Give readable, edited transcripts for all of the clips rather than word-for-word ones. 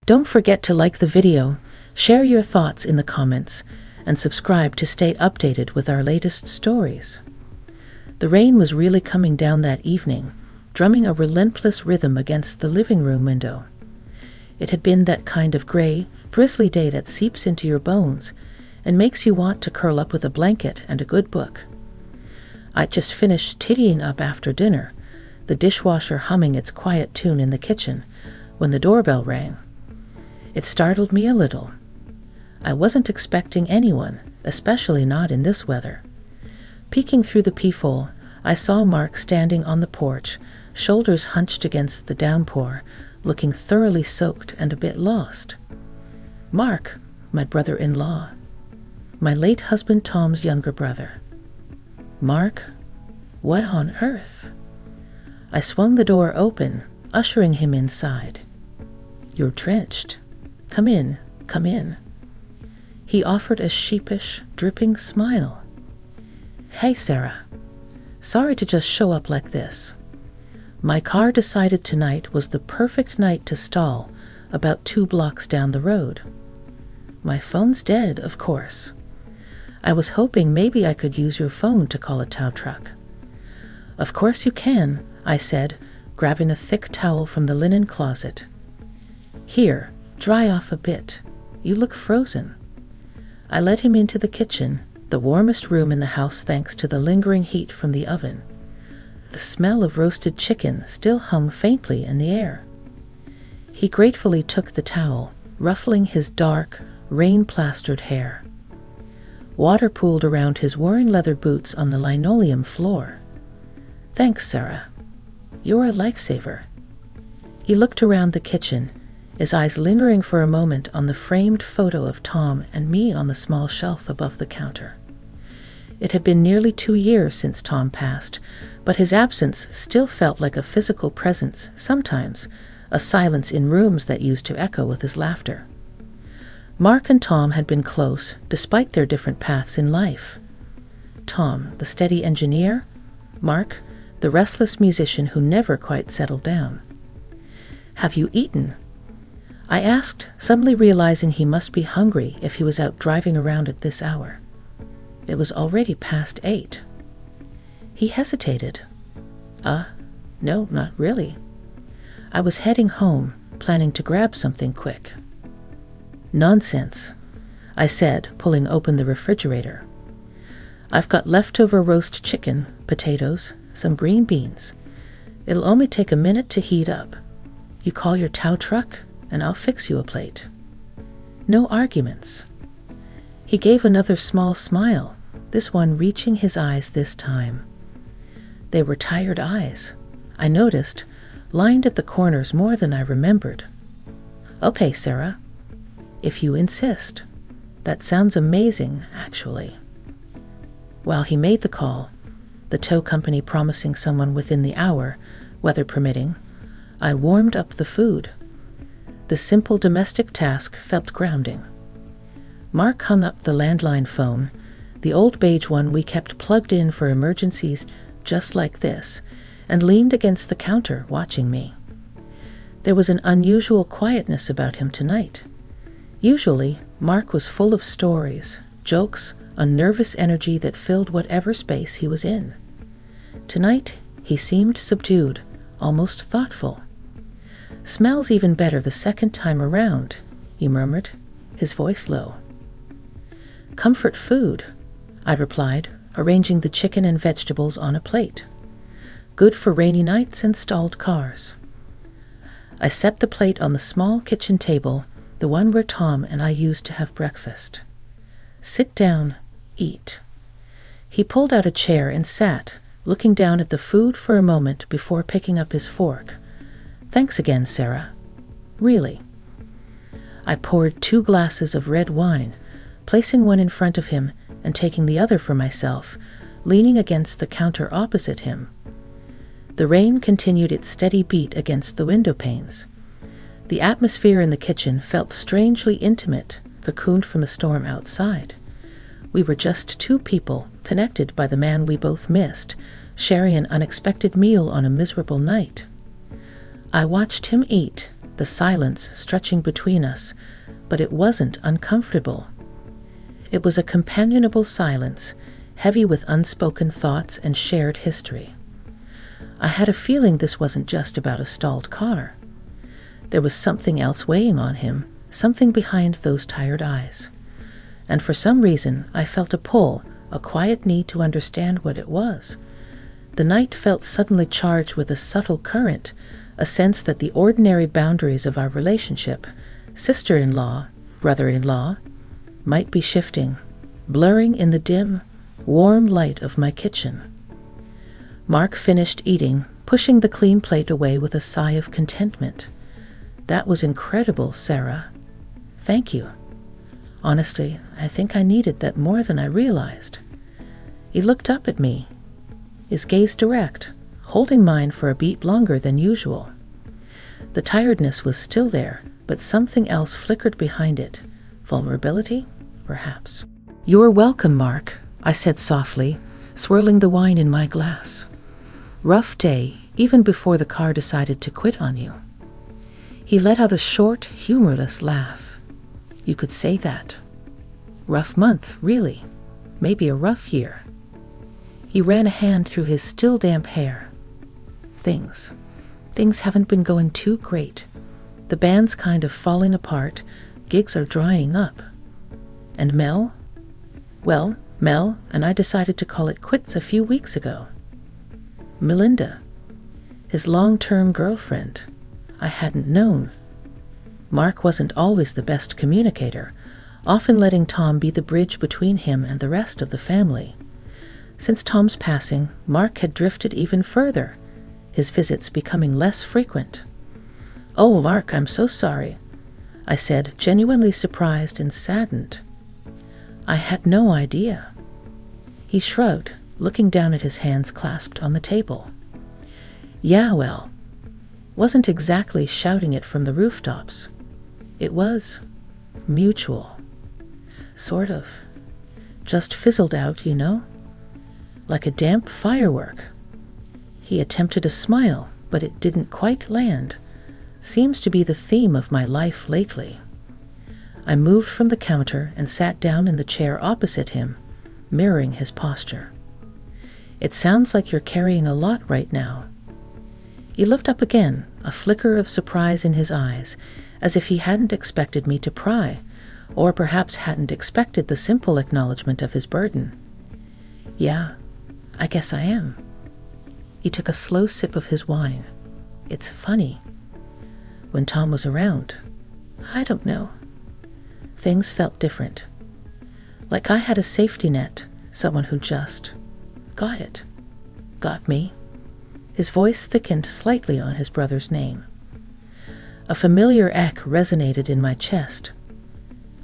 Don't forget to like the video, share your thoughts in the comments, and subscribe to stay updated with our latest stories. The rain was really coming down that evening, drumming a relentless rhythm against the living room window. It had been that kind of gray, drizzly day that seeps into your bones and makes you want to curl up with a blanket and a good book. I'd just finished tidying up after dinner, the dishwasher humming its quiet tune in the kitchen, when the doorbell rang. It startled me a little. I wasn't expecting anyone, especially not in this weather. Peeking through the peephole, I saw Mark standing on the porch, shoulders hunched against the downpour, looking thoroughly soaked and a bit lost. Mark, my brother-in-law. My late husband Tom's younger brother. Mark? What on earth? I swung the door open, ushering him inside. You're drenched. Come in, come in. He offered a sheepish, dripping smile. Hey, Sarah. Sorry to just show up like this. My car decided tonight was the perfect night to stall about 2 blocks down the road. My phone's dead, of course. I was hoping maybe I could use your phone to call a tow truck. Of course you can, I said, grabbing a thick towel from the linen closet. Here, dry off a bit. You look frozen. I led him into the kitchen, the warmest room in the house thanks to the lingering heat from the oven. The smell of roasted chicken still hung faintly in the air. He gratefully took the towel, ruffling his dark, rain-plastered hair. Water pooled around his worn leather boots on the linoleum floor. Thanks, Sarah. You're a lifesaver. He looked around the kitchen, his eyes lingering for a moment on the framed photo of Tom and me on the small shelf above the counter. It had been nearly 2 years since Tom passed, but his absence still felt like a physical presence sometimes, a silence in rooms that used to echo with his laughter. Mark and Tom had been close, despite their different paths in life. Tom, the steady engineer; Mark, the restless musician who never quite settled down. Have you eaten? I asked, suddenly realizing he must be hungry if he was out driving around at this hour. It was already past 8. He hesitated. No, not really. I was heading home, planning to grab something quick. Nonsense, I said, pulling open the refrigerator. I've got leftover roast chicken, potatoes, some green beans. It'll only take a minute to heat up. You call your tow truck, and I'll fix you a plate. No arguments. He gave another small smile, this one reaching his eyes this time. They were tired eyes, I noticed, lined at the corners more than I remembered. Okay, Sarah. If you insist. That sounds amazing, actually. While he made the call, the tow company promising someone within the hour, weather permitting, I warmed up the food. The simple domestic task felt grounding. Mark hung up the landline phone, the old beige one we kept plugged in for emergencies just like this, and leaned against the counter watching me. There was an unusual quietness about him tonight. Usually, Mark was full of stories, jokes, a nervous energy that filled whatever space he was in. Tonight, he seemed subdued, almost thoughtful. Smells even better the second time around, he murmured, his voice low. Comfort food, I replied, arranging the chicken and vegetables on a plate. Good for rainy nights and stalled cars. I set the plate on the small kitchen table, the one where Tom and I used to have breakfast. Sit down, eat. He pulled out a chair and sat, looking down at the food for a moment before picking up his fork. Thanks again, Sarah. Really. I poured 2 glasses of red wine, placing one in front of him and taking the other for myself, leaning against the counter opposite him. The rain continued its steady beat against the window panes. The atmosphere in the kitchen felt strangely intimate, cocooned from the storm outside. We were just 2 people, connected by the man we both missed, sharing an unexpected meal on a miserable night. I watched him eat, the silence stretching between us, but it wasn't uncomfortable. It was a companionable silence, heavy with unspoken thoughts and shared history. I had a feeling this wasn't just about a stalled car. There was something else weighing on him, something behind those tired eyes. And for some reason, I felt a pull, a quiet need to understand what it was. The night felt suddenly charged with a subtle current, a sense that the ordinary boundaries of our relationship, sister-in-law, brother-in-law, might be shifting, blurring in the dim, warm light of my kitchen. Mark finished eating, pushing the clean plate away with a sigh of contentment. "That was incredible, Sarah. Thank you. Honestly, I think I needed that more than I realized." He looked up at me, his gaze direct, holding mine for a beat longer than usual. The tiredness was still there, but something else flickered behind it. Vulnerability, perhaps. "You're welcome, Mark," I said softly, swirling the wine in my glass. "Rough day, even before the car decided to quit on you." He let out a short, humorless laugh. "You could say that. Rough month, really. Maybe a rough year." He ran a hand through his still damp hair. Things haven't been going too great. The band's kind of falling apart. Gigs are drying up. And Mel? Well, Mel and I decided to call it quits a few weeks ago. Melinda, his long-term girlfriend, I hadn't known. Mark wasn't always the best communicator, often letting Tom be the bridge between him and the rest of the family. Since Tom's passing, Mark had drifted even further, his visits becoming less frequent. "Oh, Mark, I'm so sorry," I said, genuinely surprised and saddened. "I had no idea." He shrugged, looking down at his hands clasped on the table. "Yeah, well, wasn't exactly shouting it from the rooftops. It was mutual. Sort of. Just fizzled out, you know? Like a damp firework." He attempted a smile, but it didn't quite land. Seems to be the theme of my life lately. I moved from the counter and sat down in the chair opposite him, mirroring his posture. "It sounds like you're carrying a lot right now." He looked up again, a flicker of surprise in his eyes, as if he hadn't expected me to pry, or perhaps hadn't expected the simple acknowledgement of his burden. "Yeah, I guess I am." He took a slow sip of his wine. "It's funny. When Tom was around, I don't know. Things felt different. Like I had a safety net, someone who just got it. Got me." His voice thickened slightly on his brother's name. A familiar echo resonated in my chest.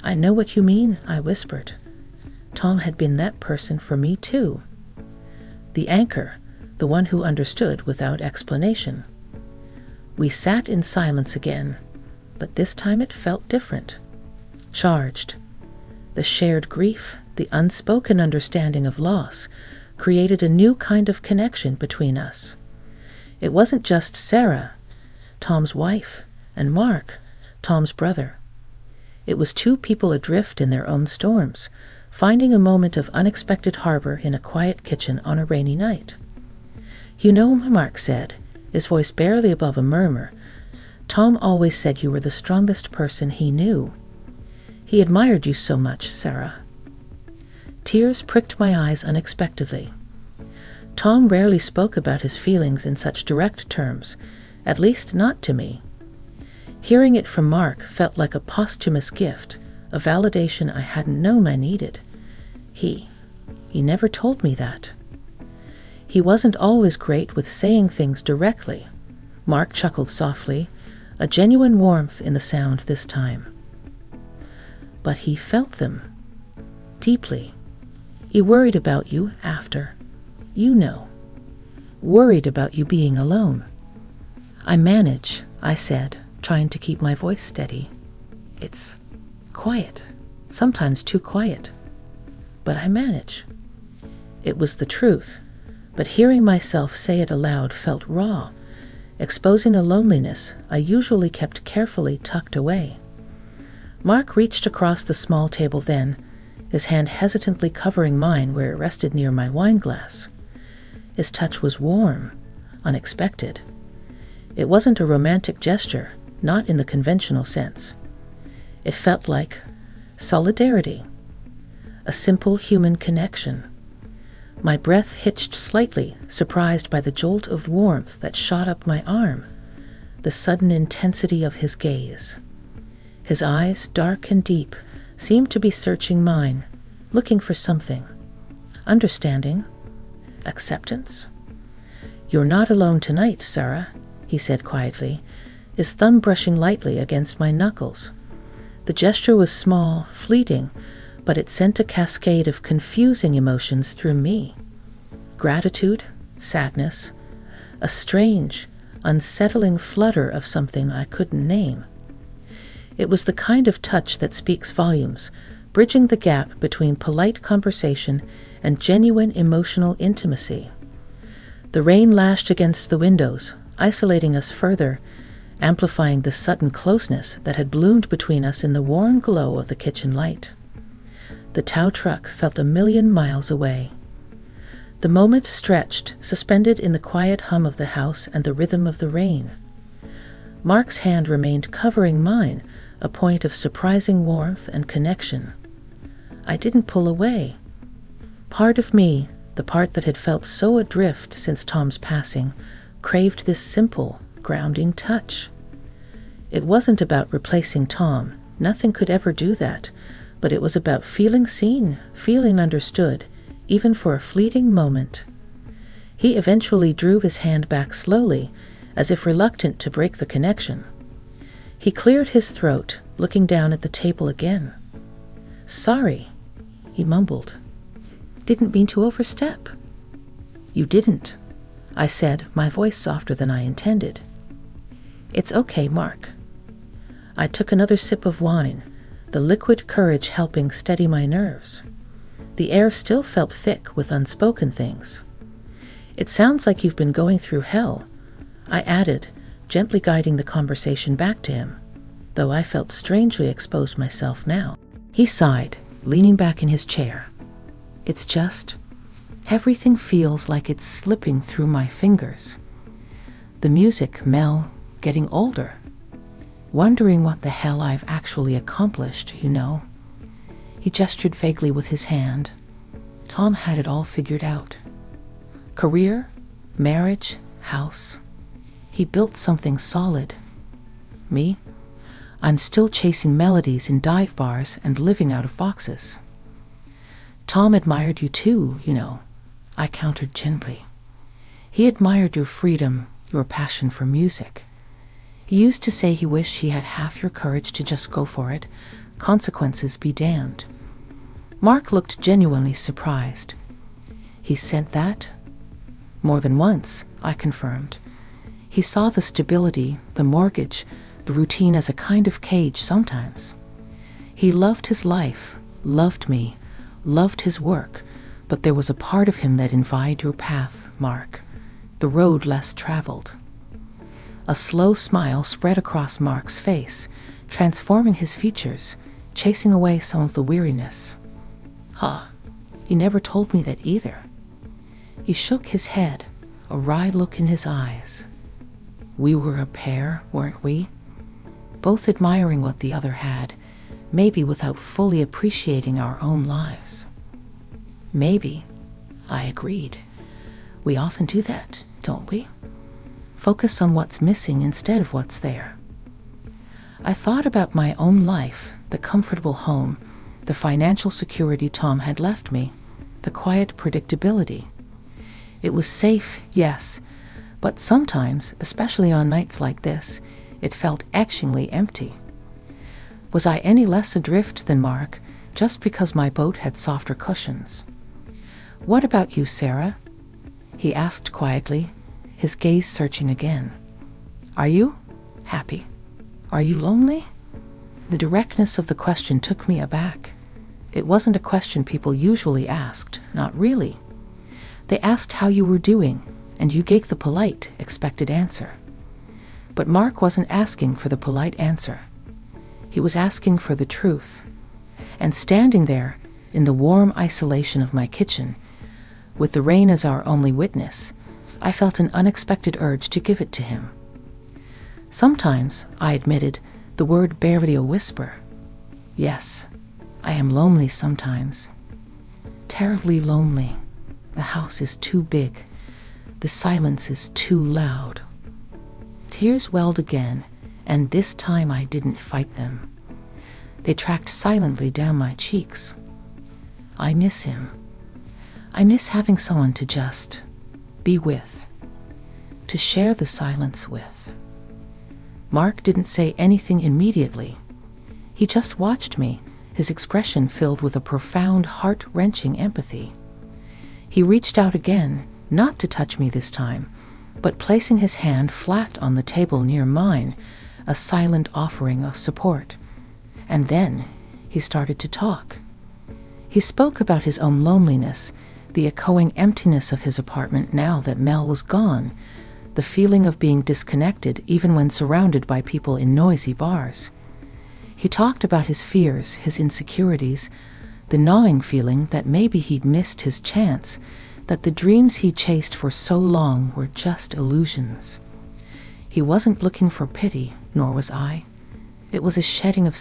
"I know what you mean," I whispered. Tom had been that person for me too. The anchor, the one who understood without explanation. We sat in silence again, but this time it felt different. Charged. The shared grief, the unspoken understanding of loss, created a new kind of connection between us. It wasn't just Sarah, Tom's wife, and Mark, Tom's brother. It was two people adrift in their own storms, finding a moment of unexpected harbor in a quiet kitchen on a rainy night. "You know," Mark said, his voice barely above a murmur, "Tom always said you were the strongest person he knew. He admired you so much, Sarah." Tears pricked my eyes unexpectedly. Tom rarely spoke about his feelings in such direct terms, at least not to me. Hearing it from Mark felt like a posthumous gift, a validation I hadn't known I needed. He never told me that. He wasn't always great with saying things directly. Mark chuckled softly, a genuine warmth in the sound this time. But he felt them. Deeply. He worried about you after. You know. Worried about you being alone. "I manage," I said, trying to keep my voice steady. "It's quiet. Sometimes too quiet. But I manage." It was the truth, but hearing myself say it aloud felt raw, exposing a loneliness I usually kept carefully tucked away. Mark reached across the small table then, his hand hesitantly covering mine where it rested near my wine glass. His touch was warm, unexpected. It wasn't a romantic gesture, not in the conventional sense. It felt like solidarity, a simple human connection. My breath hitched slightly, surprised by the jolt of warmth that shot up my arm, the sudden intensity of his gaze. His eyes, dark and deep, seemed to be searching mine, looking for something. Understanding? Acceptance? "You're not alone tonight, Sarah," he said quietly, his thumb brushing lightly against my knuckles. The gesture was small, fleeting, but it sent a cascade of confusing emotions through me. Gratitude, sadness, a strange, unsettling flutter of something I couldn't name. It was the kind of touch that speaks volumes, bridging the gap between polite conversation and genuine emotional intimacy. The rain lashed against the windows, isolating us further, amplifying the sudden closeness that had bloomed between us in the warm glow of the kitchen light. The tow truck felt a million miles away. The moment stretched, suspended in the quiet hum of the house and the rhythm of the rain. Mark's hand remained covering mine, a point of surprising warmth and connection. I didn't pull away. Part of me, the part that had felt so adrift since Tom's passing, craved this simple, grounding touch. It wasn't about replacing Tom, nothing could ever do that, but it was about feeling seen, feeling understood, even for a fleeting moment. He eventually drew his hand back slowly, as if reluctant to break the connection. He cleared his throat, looking down at the table again. "Sorry," he mumbled. "Didn't mean to overstep." "You didn't," I said, my voice softer than I intended. "It's okay, Mark." I took another sip of wine, the liquid courage helping steady my nerves. The air still felt thick with unspoken things. "It sounds like you've been going through hell," I added, gently guiding the conversation back to him, though I felt strangely exposed myself now. He sighed, leaning back in his chair. "It's just, everything feels like it's slipping through my fingers. The music, Mel, getting older. Wondering what the hell I've actually accomplished, you know." He gestured vaguely with his hand. Tom had it all figured out. Career, marriage, house. He built something solid. Me? I'm still chasing melodies in dive bars and living out of boxes. "Tom admired you too, you know," I countered gently. "He admired your freedom, your passion for music. He used to say he wished he had half your courage to just go for it, consequences be damned." Mark looked genuinely surprised. "He said that?" "More than once," I confirmed. "He saw the stability, the mortgage, the routine as a kind of cage sometimes. He loved his life, loved me, loved his work, but there was a part of him that envied your path, Mark, the road less traveled." A slow smile spread across Mark's face, transforming his features, chasing away some of the weariness. "Huh, he never told me that either." He shook his head, a wry look in his eyes. "We were a pair, weren't we? Both admiring what the other had, maybe without fully appreciating our own lives." "Maybe," I agreed. "We often do that, don't we? Focus on what's missing instead of what's there." I thought about my own life, the comfortable home, the financial security Tom had left me, the quiet predictability. It was safe, yes, but sometimes, especially on nights like this, it felt etchingly empty. Was I any less adrift than Mark, just because my boat had softer cushions? "What about you, Sarah?" he asked quietly, his gaze searching again. "Are you happy? Are you lonely?" The directness of the question took me aback. It wasn't a question people usually asked, not really. They asked how you were doing, and you gave the polite, expected answer. But Mark wasn't asking for the polite answer. He was asking for the truth. And standing there, in the warm isolation of my kitchen, with the rain as our only witness, I felt an unexpected urge to give it to him. Sometimes, I admitted, the word barely a whisper. Yes, I am lonely sometimes. Terribly lonely. The house is too big. The silence is too loud. Tears welled again, and this time I didn't fight them. They tracked silently down my cheeks. I miss him. I miss having someone to just be with, to share the silence with. Mark didn't say anything immediately. He just watched me, his expression filled with a profound, heart-wrenching empathy. He reached out again, not to touch me this time, but placing his hand flat on the table near mine, a silent offering of support. And then he started to talk. He spoke about his own loneliness, the echoing emptiness of his apartment now that Mel was gone, the feeling of being disconnected even when surrounded by people in noisy bars. He talked about his fears, his insecurities, the gnawing feeling that maybe he'd missed his chance, that the dreams he chased for so long were just illusions. He wasn't looking for pity, nor was I. It was a shedding of